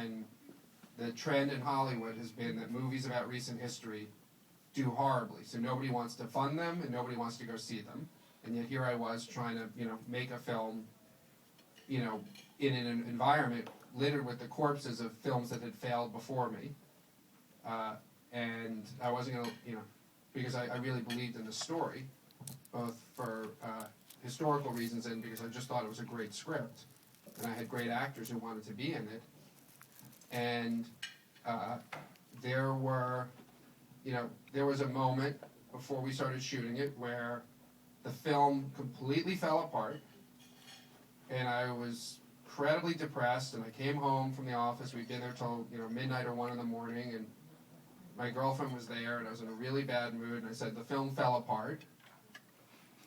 and the trend in Hollywood has been that movies about recent history do horribly. So nobody wants to fund them and nobody wants to go see them. And yet here I was trying to, make a film, in an environment littered with the corpses of films that had failed before me. And I wasn't going to, because I really believed in the story, both for historical reasons and because I just thought it was a great script. And I had great actors who wanted to be in it. And there was a moment before we started shooting it where the film completely fell apart, and I was incredibly depressed, and I came home from the office. We'd been there till midnight or 1 in the morning, and my girlfriend was there, and I was in a really bad mood, and I said, the film fell apart.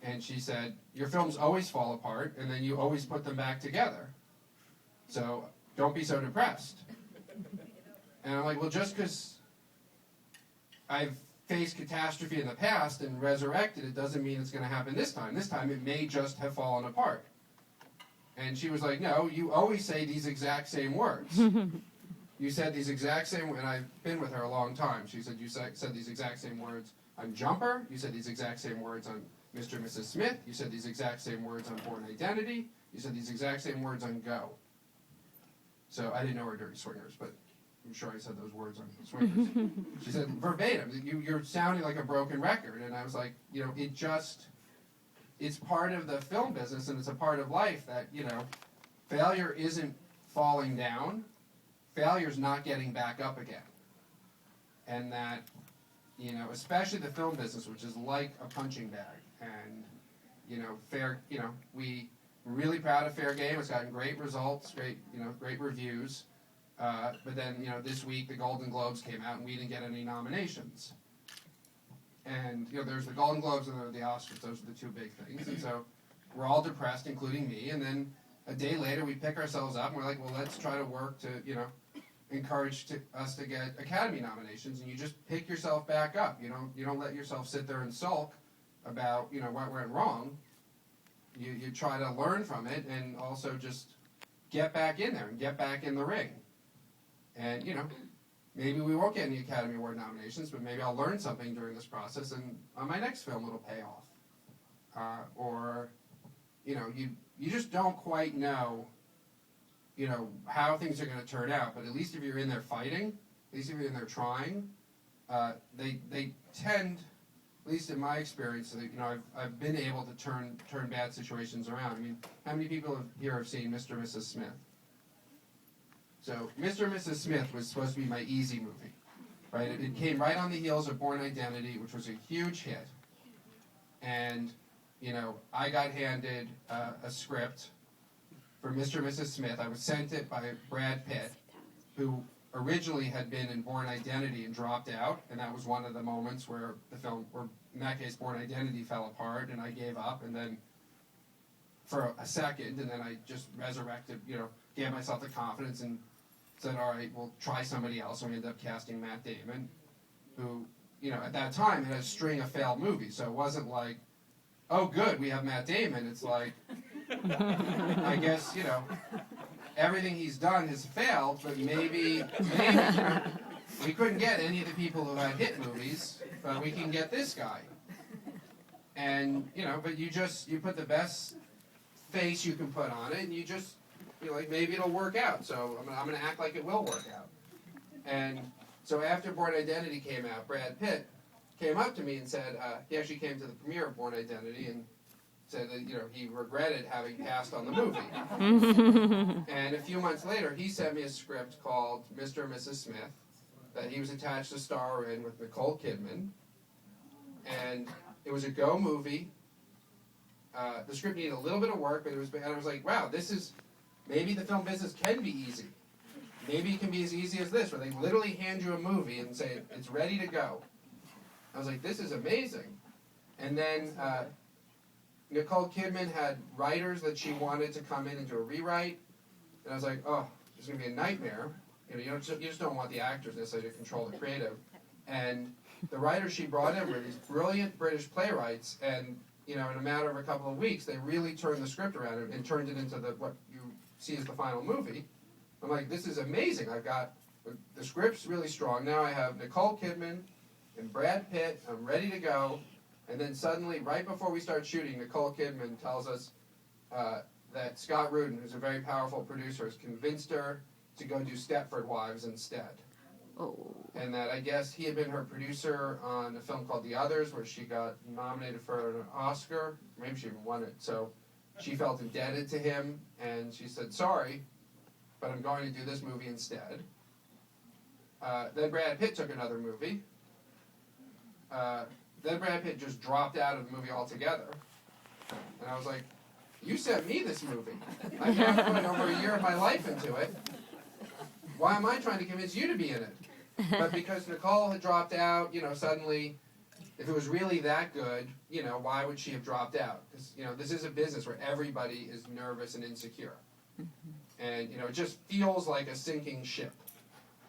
And she said, your films always fall apart, and then you always put them back together. So don't be so depressed. And I'm like, well, just because I've faced catastrophe in the past and resurrected it doesn't mean it's going to happen this time. This time it may just have fallen apart. And she was like, no, you always say these exact same words. You said these exact same, and I've been with her a long time. She said, you said these exact same words on Jumper. You said these exact same words on Mr. and Mrs. Smith. You said these exact same words on Born Identity. You said these exact same words on Go. So I didn't know her Dirty Swingers, but I'm sure I said those words on Swingers. She said, verbatim, you're sounding like a broken record. And I was like, it's part of the film business and it's a part of life that, failure isn't falling down. Failure's not getting back up again. And that, especially the film business, which is like a punching bag. And, we're really proud of Fair Game. It's gotten great results, great reviews. But then, this week the Golden Globes came out and we didn't get any nominations. And, there's the Golden Globes and the Oscars. Those are the two big things. And so we're all depressed, including me. And then a day later we pick ourselves up and we're like, well, let's try to work to, encourage us to get Academy nominations. And you just pick yourself back up. You don't let yourself sit there and sulk about, what went wrong. You try to learn from it and also just get back in there and get back in the ring. And, maybe we won't get any Academy Award nominations, but maybe I'll learn something during this process, and on my next film it'll pay off. You just don't quite know, how things are going to turn out, but at least if you're in there fighting, at least if you're in there trying, they tend, at least in my experience, I've been able to turn bad situations around. I mean, how many people here have seen Mr. and Mrs. Smith? So, Mr. and Mrs. Smith was supposed to be my easy movie, right? It came right on the heels of Born Identity, which was a huge hit. And, I got handed a script for Mr. and Mrs. Smith. I was sent it by Brad Pitt, who originally had been in Born Identity and dropped out, and that was one of the moments where the film, or in that case, Born Identity fell apart, and I gave up, and then for a second, and then I just resurrected, gave myself the confidence and said, all right, we'll try somebody else. And we ended up casting Matt Damon, who, at that time had a string of failed movies. So it wasn't like, oh, good, we have Matt Damon. It's like, I guess, everything he's done has failed, but maybe we couldn't get any of the people who had hit movies, but we can get this guy. And, but you put the best face you can put on it, and you just, like, maybe it'll work out, so I'm going to act like it will work out. And so after Born Identity came out, Brad Pitt came up to me and said, he actually came to the premiere of Born Identity and said that, he regretted having passed on the movie. And a few months later, he sent me a script called Mr. and Mrs. Smith that he was attached to star in with Nicole Kidman. And it was a Go movie. The script needed a little bit of work, but I was like, wow, maybe the film business can be easy. Maybe it can be as easy as this, where they literally hand you a movie and say, it's ready to go. I was like, this is amazing. And then Nicole Kidman had writers that she wanted to come in and do a rewrite. And I was like, oh, this is going to be a nightmare. You just don't want the actors necessarily to control the creative. And the writers she brought in were these brilliant British playwrights, and in a matter of a couple of weeks, they really turned the script around and turned it into what you see as the final movie. I'm like, this is amazing. I've got, the script's really strong. Now I have Nicole Kidman and Brad Pitt. I'm ready to go. And then suddenly, right before we start shooting, Nicole Kidman tells us that Scott Rudin, who's a very powerful producer, has convinced her to go do Stepford Wives instead. Oh. And that I guess he had been her producer on a film called The Others, where she got nominated for an Oscar. Maybe she even won it. So she felt indebted to him, and she said, sorry, but I'm going to do this movie instead. Then Brad Pitt took another movie. Then Brad Pitt just dropped out of the movie altogether. And I was like, you sent me this movie. I've now put over a year of my life into it. Why am I trying to convince you to be in it? But because Nicole had dropped out, suddenly, if it was really that good, why would she have dropped out? Because, this is a business where everybody is nervous and insecure. And, it just feels like a sinking ship.